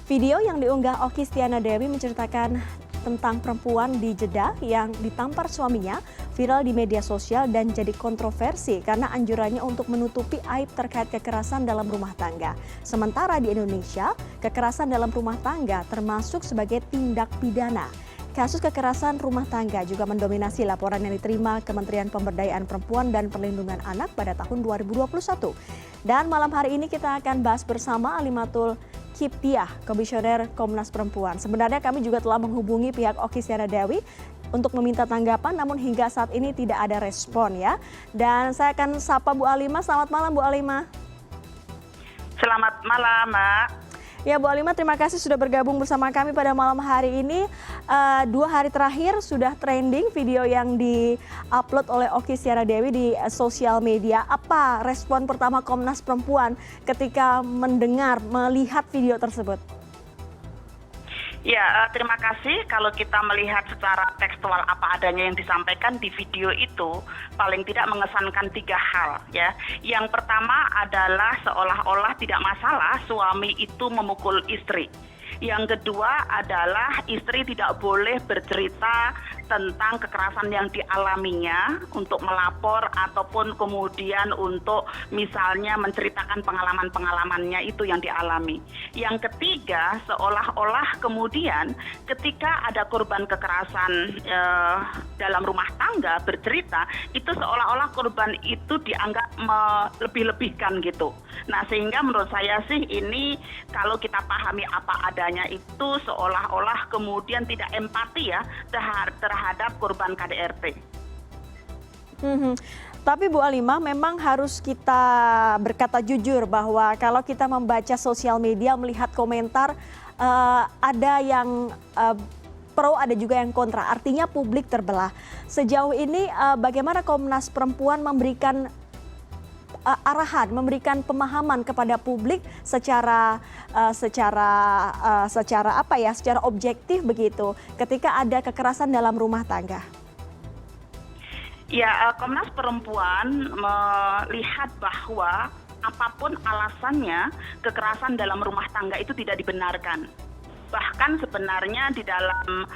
Video yang diunggah Okky Stiana Dewi menceritakan tentang perempuan di Jeddah yang ditampar suaminya viral di media sosial dan jadi kontroversi karena anjurannya untuk menutupi aib terkait kekerasan dalam rumah tangga. Sementara di Indonesia, kekerasan dalam rumah tangga termasuk sebagai tindak pidana. Kasus kekerasan rumah tangga juga mendominasi laporan yang diterima Kementerian Pemberdayaan Perempuan dan Perlindungan Anak pada tahun 2021. Dan malam hari ini kita akan bahas bersama Alimatul Kiptiah, Komisioner Komnas Perempuan. Sebenarnya kami juga telah menghubungi pihak Okky Stiana Dewi untuk meminta tanggapan, namun hingga saat ini tidak ada respon ya. Dan saya akan sapa Bu Alimah. Selamat malam Bu Alimah. Selamat malam, Mbak. Ya Bu Alimah, terima kasih sudah bergabung bersama kami pada malam hari ini. 2 hari terakhir sudah trending video yang di-upload oleh Okky Stiana Dewi di sosial media. Apa respon pertama Komnas Perempuan ketika melihat video tersebut? Ya, terima kasih. Kalau kita melihat secara tekstual apa adanya yang disampaikan di video itu, paling tidak mengesankan 3 hal. Ya. Yang pertama adalah seolah-olah tidak masalah suami itu memukul istri. Yang kedua adalah istri tidak boleh bercerita tentang kekerasan yang dialaminya untuk melapor ataupun kemudian untuk misalnya menceritakan pengalaman-pengalamannya itu yang dialami. Yang ketiga, seolah-olah kemudian ketika ada korban kekerasan dalam rumah tangga bercerita, itu seolah-olah korban itu dianggap melebih-lebihkan gitu. Nah, sehingga menurut saya sih ini kalau kita pahami apa adanya itu seolah-olah kemudian tidak empati ya terhadap korban KDRT. Tapi Bu Alimah, memang harus kita berkata jujur bahwa kalau kita membaca sosial media, melihat komentar, ada yang pro, ada juga yang kontra. Artinya publik terbelah. Sejauh ini bagaimana Komnas Perempuan memberikan arahan, memberikan pemahaman kepada publik secara objektif begitu ketika ada kekerasan dalam rumah tangga? Ya, Komnas Perempuan melihat bahwa apapun alasannya kekerasan dalam rumah tangga itu tidak dibenarkan. Bahkan sebenarnya di dalam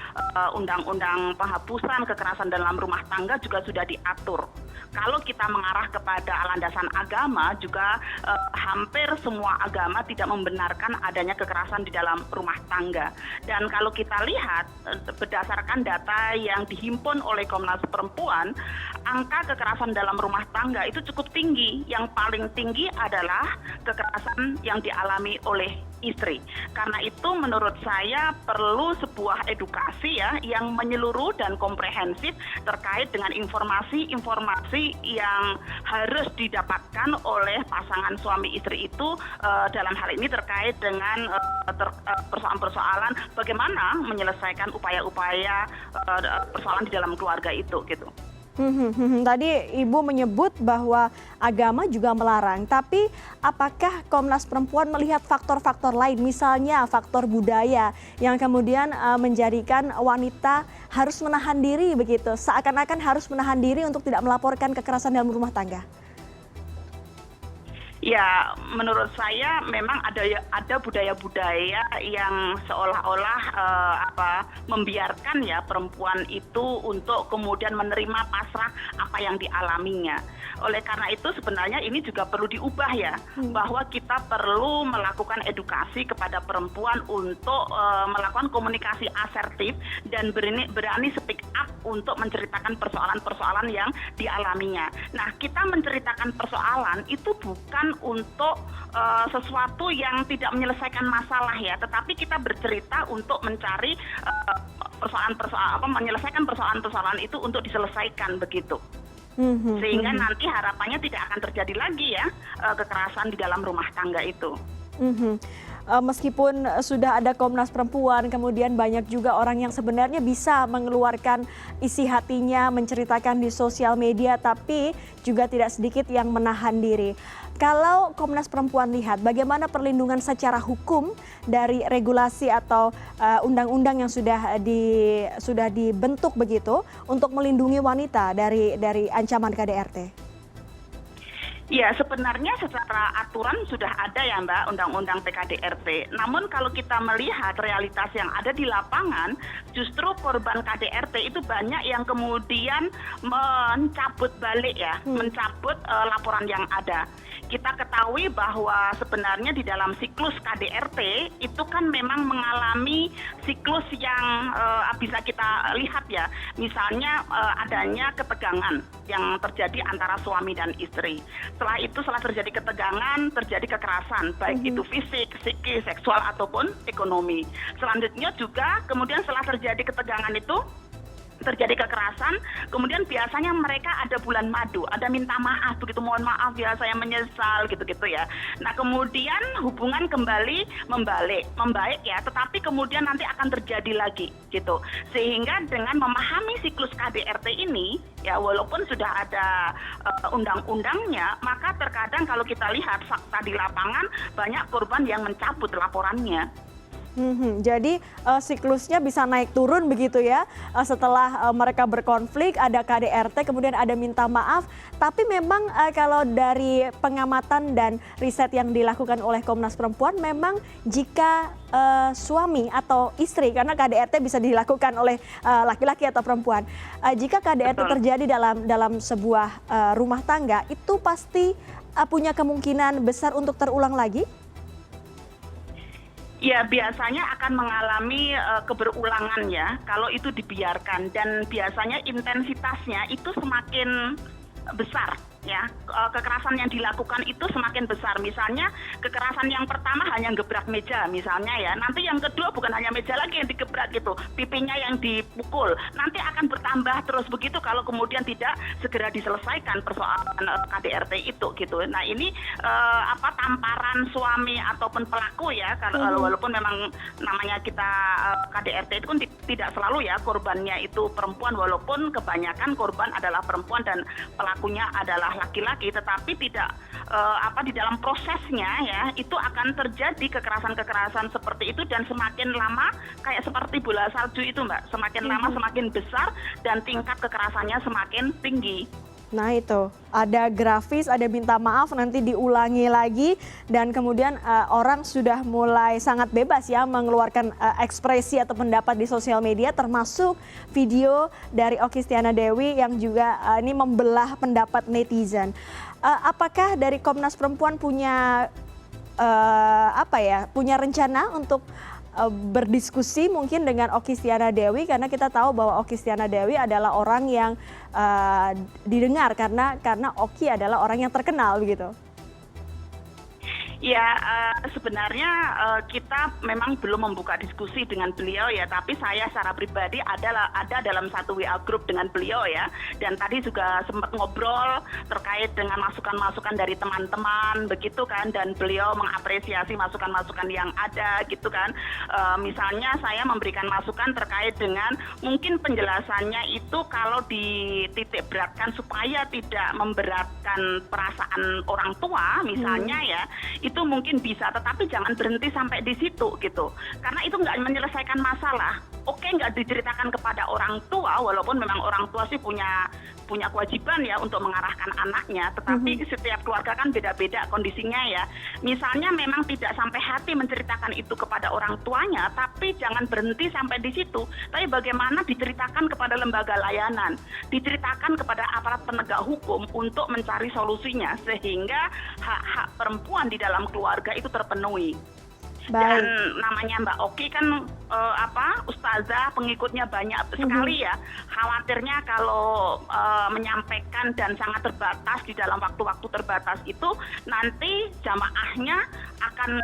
Undang-Undang Penghapusan Kekerasan dalam Rumah Tangga juga sudah diatur. Kalau kita mengarah kepada landasan agama juga hampir semua agama tidak membenarkan adanya kekerasan di dalam rumah tangga. Dan kalau kita lihat berdasarkan data yang dihimpun oleh Komnas Perempuan, angka kekerasan dalam rumah tangga itu cukup tinggi. Yang paling tinggi adalah kekerasan yang dialami oleh istri. Karena itu menurut saya perlu sebuah edukasi ya yang menyeluruh dan komprehensif terkait dengan informasi-informasi yang harus didapatkan oleh pasangan suami istri itu dalam hal ini terkait dengan persoalan-persoalan bagaimana menyelesaikan upaya-upaya persoalan di dalam keluarga itu gitu. Tadi Ibu menyebut bahwa agama juga melarang, tapi apakah Komnas Perempuan melihat faktor-faktor lain, misalnya faktor budaya yang kemudian menjadikan wanita harus menahan diri begitu, seakan-akan harus menahan diri untuk tidak melaporkan kekerasan dalam rumah tangga? Ya, menurut saya memang ada budaya-budaya yang seolah-olah membiarkan ya perempuan itu untuk kemudian menerima pasrah apa yang dialaminya. Oleh karena itu sebenarnya ini juga perlu diubah ya, bahwa kita perlu melakukan edukasi kepada perempuan untuk melakukan komunikasi asertif dan berani speak up untuk menceritakan persoalan-persoalan yang dialaminya. Nah, kita menceritakan persoalan itu bukan untuk sesuatu yang tidak menyelesaikan masalah ya, tetapi kita bercerita untuk mencari menyelesaikan persoalan-persoalan itu untuk diselesaikan begitu. Sehingga nanti harapannya tidak akan terjadi lagi ya kekerasan di dalam rumah tangga itu. Meskipun sudah ada Komnas Perempuan, kemudian banyak juga orang yang sebenarnya bisa mengeluarkan isi hatinya, menceritakan di sosial media, tapi juga tidak sedikit yang menahan diri. Kalau Komnas Perempuan lihat bagaimana perlindungan secara hukum dari regulasi atau undang-undang yang sudah dibentuk begitu untuk melindungi wanita dari ancaman KDRT? Ya, sebenarnya secara aturan sudah ada ya Mbak, Undang-Undang PKDRT. Namun kalau kita melihat realitas yang ada di lapangan, justru korban KDRT itu banyak yang kemudian mencabut balik ya, mencabut laporan yang ada. Kita ketahui bahwa sebenarnya di dalam siklus KDRT itu kan memang mengalami siklus yang bisa kita lihat ya. Misalnya adanya ketegangan yang terjadi antara suami dan istri. Setelah terjadi ketegangan, terjadi kekerasan, baik itu fisik, psikis, seksual ataupun ekonomi. Selanjutnya juga kemudian setelah terjadi ketegangan itu terjadi kekerasan, kemudian biasanya mereka ada bulan madu, ada minta maaf, begitu mohon maaf ya saya menyesal gitu-gitu ya. Nah kemudian hubungan kembali membaik ya, tetapi kemudian nanti akan terjadi lagi gitu. Sehingga dengan memahami siklus KDRT ini ya, walaupun sudah ada undang-undangnya, maka terkadang kalau kita lihat fakta di lapangan banyak korban yang mencabut laporannya. Jadi siklusnya bisa naik turun begitu ya, setelah mereka berkonflik ada KDRT kemudian ada minta maaf, tapi memang kalau dari pengamatan dan riset yang dilakukan oleh Komnas Perempuan memang jika suami atau istri, karena KDRT bisa dilakukan oleh laki-laki atau perempuan, jika KDRT terjadi dalam sebuah rumah tangga itu pasti punya kemungkinan besar untuk terulang lagi? Ya, biasanya akan mengalami keberulangan ya, kalau itu dibiarkan. Dan biasanya intensitasnya itu semakin besar ya, kekerasan yang dilakukan itu semakin besar. Misalnya kekerasan yang pertama hanya gebrak meja misalnya ya, nanti yang kedua bukan hanya meja lagi yang digebrak gitu, pipinya yang dipukul, nanti akan bertambah terus begitu kalau kemudian tidak segera diselesaikan persoalan KDRT itu gitu. Nah ini tamparan suami ataupun pelaku ya, walaupun memang namanya kita KDRT itu kan tidak selalu ya korbannya itu perempuan, walaupun kebanyakan korban adalah perempuan dan pelakunya adalah laki-laki, tetapi tidak di dalam prosesnya ya itu akan terjadi kekerasan-kekerasan seperti itu, dan semakin lama kayak seperti bola salju itu Mbak, semakin lama semakin besar dan tingkat kekerasannya semakin tinggi. Nah itu, ada grafis, ada minta maaf, nanti diulangi lagi, dan kemudian orang sudah mulai sangat bebas ya mengeluarkan ekspresi atau pendapat di sosial media, termasuk video dari Okky Stiana Dewi yang juga ini membelah pendapat netizen. Apakah dari Komnas Perempuan punya punya rencana untuk berdiskusi mungkin dengan Okky Stiana Dewi, karena kita tahu bahwa Okky Stiana Dewi adalah orang yang didengar karena Okky adalah orang yang terkenal begitu. Ya, sebenarnya kita memang belum membuka diskusi dengan beliau ya, tapi saya secara pribadi ada dalam satu WA group dengan beliau ya, dan tadi juga sempat ngobrol terkait dengan masukan-masukan dari teman-teman begitu kan, dan beliau mengapresiasi masukan-masukan yang ada gitu kan. Misalnya saya memberikan masukan terkait dengan mungkin penjelasannya itu kalau dititik beratkan supaya tidak memberatkan perasaan orang tua misalnya ya, itu mungkin bisa, tetapi jangan berhenti sampai di situ gitu, karena itu nggak menyelesaikan masalah. Oke, nggak diceritakan kepada orang tua, walaupun memang orang tua sih punya kewajiban ya untuk mengarahkan anaknya, tetapi setiap keluarga kan beda-beda kondisinya ya. Misalnya memang tidak sampai hati menceritakan itu kepada orang tuanya, tapi jangan berhenti sampai di situ. Tapi bagaimana diceritakan kepada lembaga layanan, diceritakan kepada aparat penegak hukum untuk mencari solusinya, sehingga hak-hak perempuan di dalam keluarga itu terpenuhi. Dan namanya Mbak Okky kan ustazah, pengikutnya banyak sekali ya. Khawatirnya kalau menyampaikan dan sangat terbatas di dalam waktu-waktu terbatas itu, nanti jamaahnya akan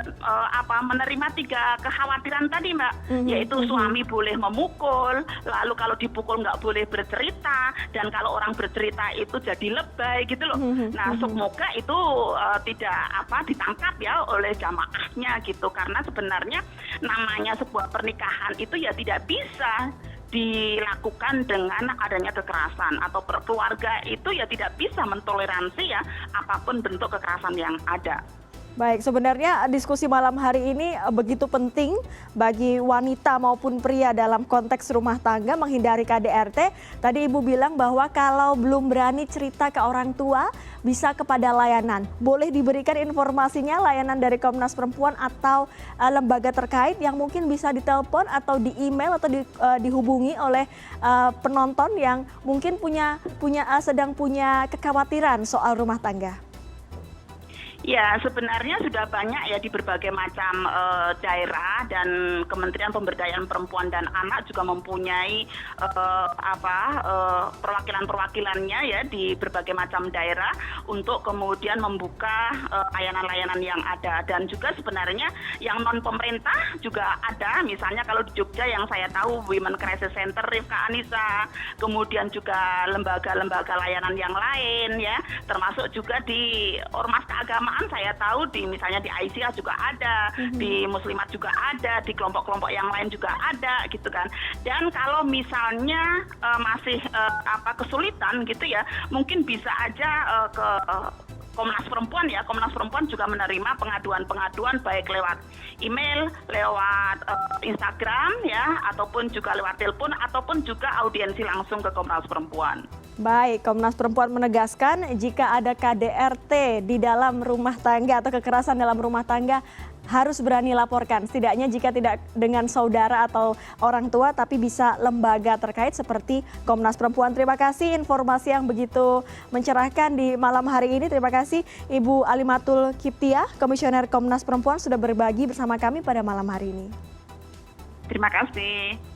menerima 3 kekhawatiran tadi Mbak, yaitu suami boleh memukul, lalu kalau dipukul nggak boleh bercerita, dan kalau orang bercerita itu jadi lebay gitu loh. Nah semoga itu tidak ditangkap ya oleh jamaahnya gitu, karena sebenarnya namanya sebuah pernikahan itu ya tidak bisa dilakukan dengan adanya kekerasan, atau keluarga itu ya tidak bisa mentoleransi ya apapun bentuk kekerasan yang ada. Baik, sebenarnya diskusi malam hari ini begitu penting bagi wanita maupun pria dalam konteks rumah tangga menghindari KDRT. Tadi Ibu bilang bahwa kalau belum berani cerita ke orang tua, bisa kepada layanan. Boleh diberikan informasinya layanan dari Komnas Perempuan atau lembaga terkait yang mungkin bisa ditelepon atau di email atau dihubungi oleh penonton yang mungkin sedang punya kekhawatiran soal rumah tangga. Ya, sebenarnya sudah banyak ya di berbagai macam daerah, dan Kementerian Pemberdayaan Perempuan dan Anak juga mempunyai perwakilan-perwakilannya ya di berbagai macam daerah untuk kemudian membuka layanan-layanan yang ada. Dan juga sebenarnya yang non pemerintah juga ada, misalnya kalau di Jogja yang saya tahu Women Crisis Center Rifka Anissa, kemudian juga lembaga-lembaga layanan yang lain ya, termasuk juga di ormas keagamaan saya tahu di misalnya di Aisyah juga ada, di Muslimat juga ada, di kelompok-kelompok yang lain juga ada gitu kan. Dan kalau misalnya masih kesulitan gitu ya, mungkin bisa aja ke Komnas Perempuan ya. Komnas Perempuan juga menerima pengaduan-pengaduan baik lewat email, lewat Instagram ya, ataupun juga lewat telepon, ataupun juga audiensi langsung ke Komnas Perempuan. Baik, Komnas Perempuan menegaskan jika ada KDRT di dalam rumah tangga atau kekerasan dalam rumah tangga harus berani laporkan. Setidaknya jika tidak dengan saudara atau orang tua, tapi bisa lembaga terkait seperti Komnas Perempuan. Terima kasih informasi yang begitu mencerahkan di malam hari ini. Terima kasih Ibu Alimatul Kiptiah, Komisioner Komnas Perempuan sudah berbagi bersama kami pada malam hari ini. Terima kasih.